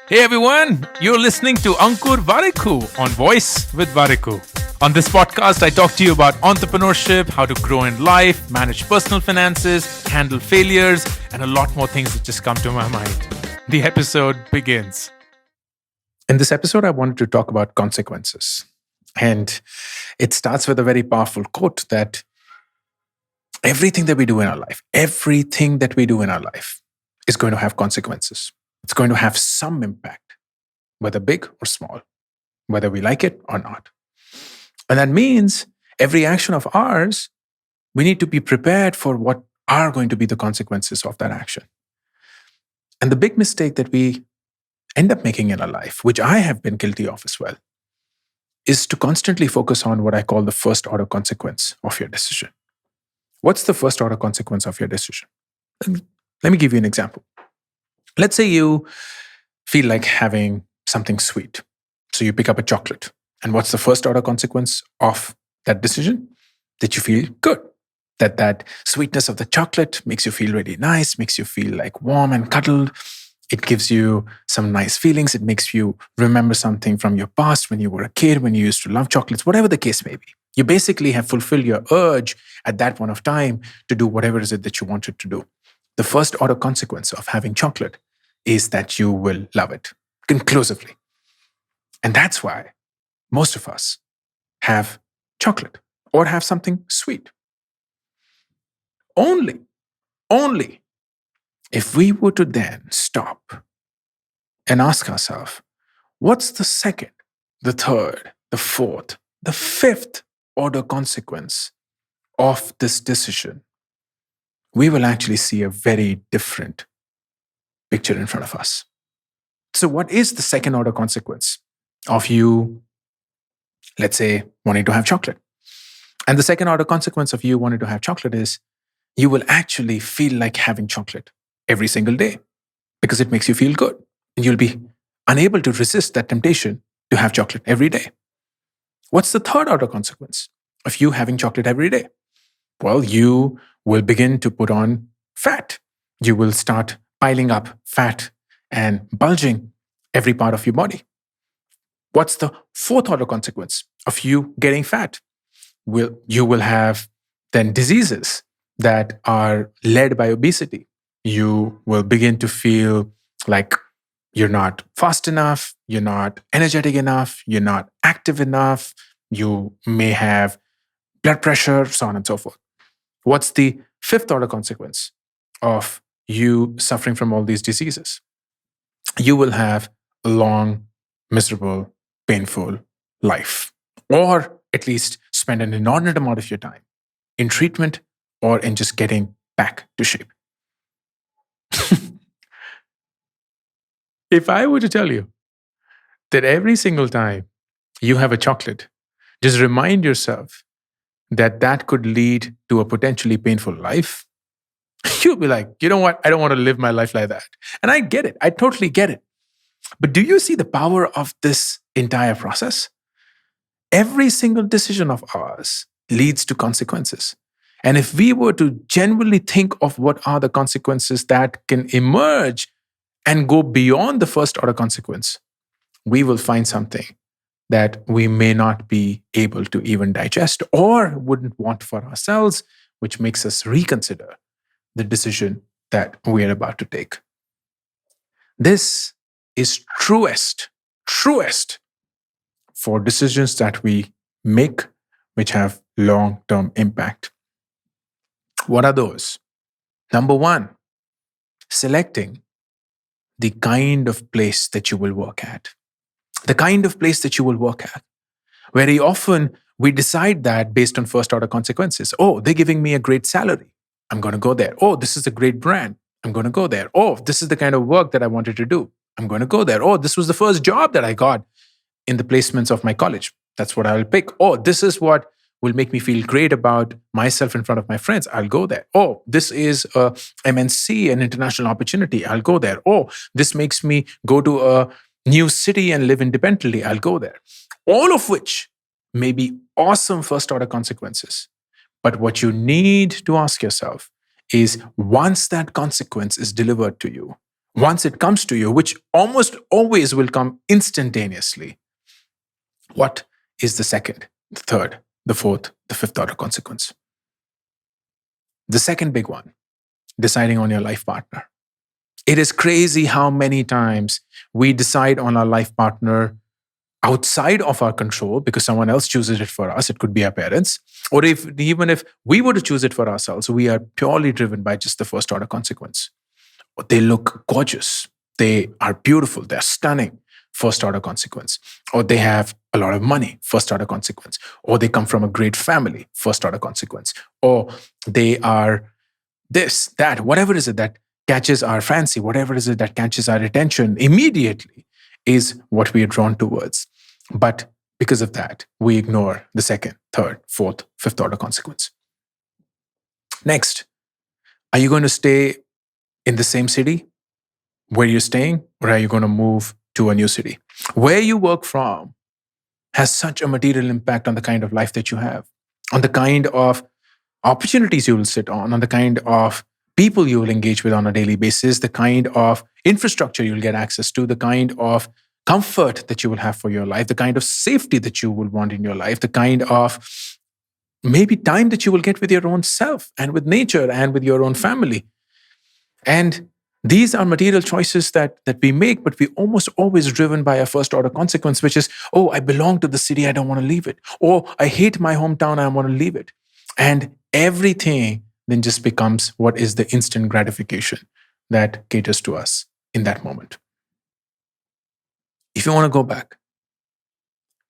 Hey everyone, you're listening to Ankur Variku on Voice with Variku. On this podcast, I talk to you about entrepreneurship, how to grow in life, manage personal finances, handle failures, and a lot more things that just come to my mind. The episode begins. In this episode, I wanted to talk about consequences. And it starts with a very powerful quote that everything that we do in our life, is going to have consequences. It's going to have some impact, whether big or small, whether we like it or not. And that means every action of ours, we need to be prepared for what are going to be the consequences of that action. And the big mistake that we end up making in our life, which I have been guilty of as well, is to constantly focus on what I call the first order consequence of your decision. What's the first order consequence of your decision? Let me give you an example. Let's say you feel like having something sweet. So you pick up a chocolate. And what's the first order consequence of that decision? That you feel good. That sweetness of the chocolate makes you feel really nice, makes you feel like warm and cuddled. It gives you some nice feelings. It makes you remember something from your past when you were a kid, when you used to love chocolates, whatever the case may be. You basically have fulfilled your urge at that point of time to do whatever it is that you wanted to do. The first order consequence of having chocolate is that you will love it conclusively. And that's why most of us have chocolate or have something sweet. Only if we were to then stop and ask ourselves, what's the second, the third, the fourth, the fifth order consequence of this decision? We will actually see a very different picture in front of us. So what is the second order consequence of you, let's say, wanting to have chocolate? And the second order consequence of you wanting to have chocolate is you will actually feel like having chocolate every single day because it makes you feel good. And you'll be unable to resist that temptation to have chocolate every day. What's the third order consequence of you having chocolate every day? Well, you will begin to put on fat. You will start piling up fat and bulging every part of your body. What's the fourth order consequence of you getting fat? You will have then diseases that are led by obesity. You will begin to feel like you're not fast enough, you're not energetic enough, you're not active enough, you may have blood pressure, so on and so forth. What's the fifth order consequence of you suffering from all these diseases? You will have a long, miserable, painful life, or at least spend an inordinate amount of your time in treatment or in just getting back to shape. If I were to tell you that every single time you have a chocolate, just remind yourself that that could lead to a potentially painful life, you'll be like, you know what? I don't want to live my life like that. And I get it. I totally get it. But do you see the power of this entire process? Every single decision of ours leads to consequences. And if we were to genuinely think of what are the consequences that can emerge and go beyond the first order consequence, we will find something that we may not be able to even digest or wouldn't want for ourselves, which makes us reconsider the decision that we are about to take. This is truest for decisions that we make which have long-term impact. What are those? Number one, selecting the kind of place that you will work at. The kind of place that you will work at. Very often, we decide that based on first order consequences. Oh, they're giving me a great salary. I'm going to go there. Oh, this is a great brand. I'm going to go there. Oh, this is the kind of work that I wanted to do. I'm going to go there. Oh, this was the first job that I got in the placements of my college. That's what I'll pick. Oh, this is what will make me feel great about myself in front of my friends. I'll go there. Oh, this is a MNC, an international opportunity. I'll go there. Oh, this makes me go to a new city and live independently. I'll go there. All of which may be awesome first order consequences. But what you need to ask yourself is once that consequence is delivered to you, once it comes to you, which almost always will come instantaneously, what is the second, the third, the fourth, the fifth order consequence? The second big one, deciding on your life partner. It is crazy how many times we decide on our life partner outside of our control because someone else chooses it for us. It could be our parents. Or even if we were to choose it for ourselves, we are purely driven by just the first order consequence. They look gorgeous. They are beautiful. They're stunning. First order consequence. Or they have a lot of money. First order consequence. Or they come from a great family. First order consequence. Or they are this, that, whatever is it that catches our fancy, whatever is it that catches our attention immediately is what we are drawn towards. But because of that, we ignore the second, third, fourth, fifth order consequence. Next, are you going to stay in the same city where you're staying, or are you going to move to a new city? Where you work from has such a material impact on the kind of life that you have, on the kind of opportunities you will sit on the kind of people you will engage with on a daily basis, the kind of infrastructure you'll get access to, the kind of comfort that you will have for your life, the kind of safety that you will want in your life, the kind of maybe time that you will get with your own self and with nature and with your own family. And these are material choices that we make, but we almost always driven by a first order consequence, which is, oh, I belong to the city, I don't want to leave it. Or I hate my hometown, I want to leave it. And everything then just becomes what is the instant gratification that caters to us in that moment. If you want to go back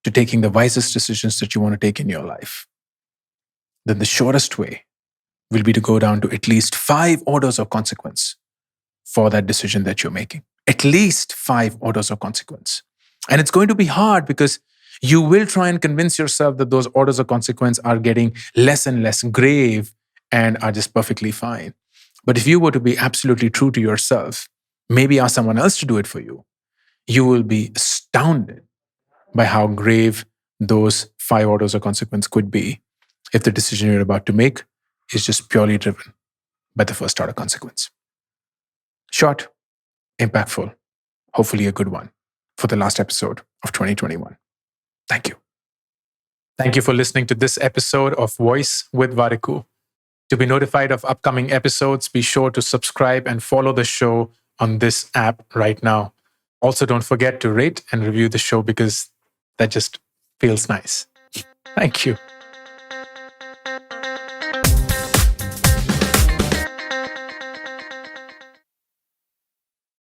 to taking the wisest decisions that you want to take in your life, then the shortest way will be to go down to at least 5 orders of consequence for that decision that you're making. At least 5 orders of consequence. And it's going to be hard because you will try and convince yourself that those orders of consequence are getting less and less grave and are just perfectly fine. But if you were to be absolutely true to yourself, maybe ask someone else to do it for you, you will be astounded by how grave those 5 orders of consequence could be if the decision you're about to make is just purely driven by the first order consequence. Short, impactful, hopefully a good one for the last episode of 2021. Thank you. Thank you for listening to this episode of Voice with Variku. To be notified of upcoming episodes, be sure to subscribe and follow the show on this app right now. Also, don't forget to rate and review the show because that just feels nice. Thank you.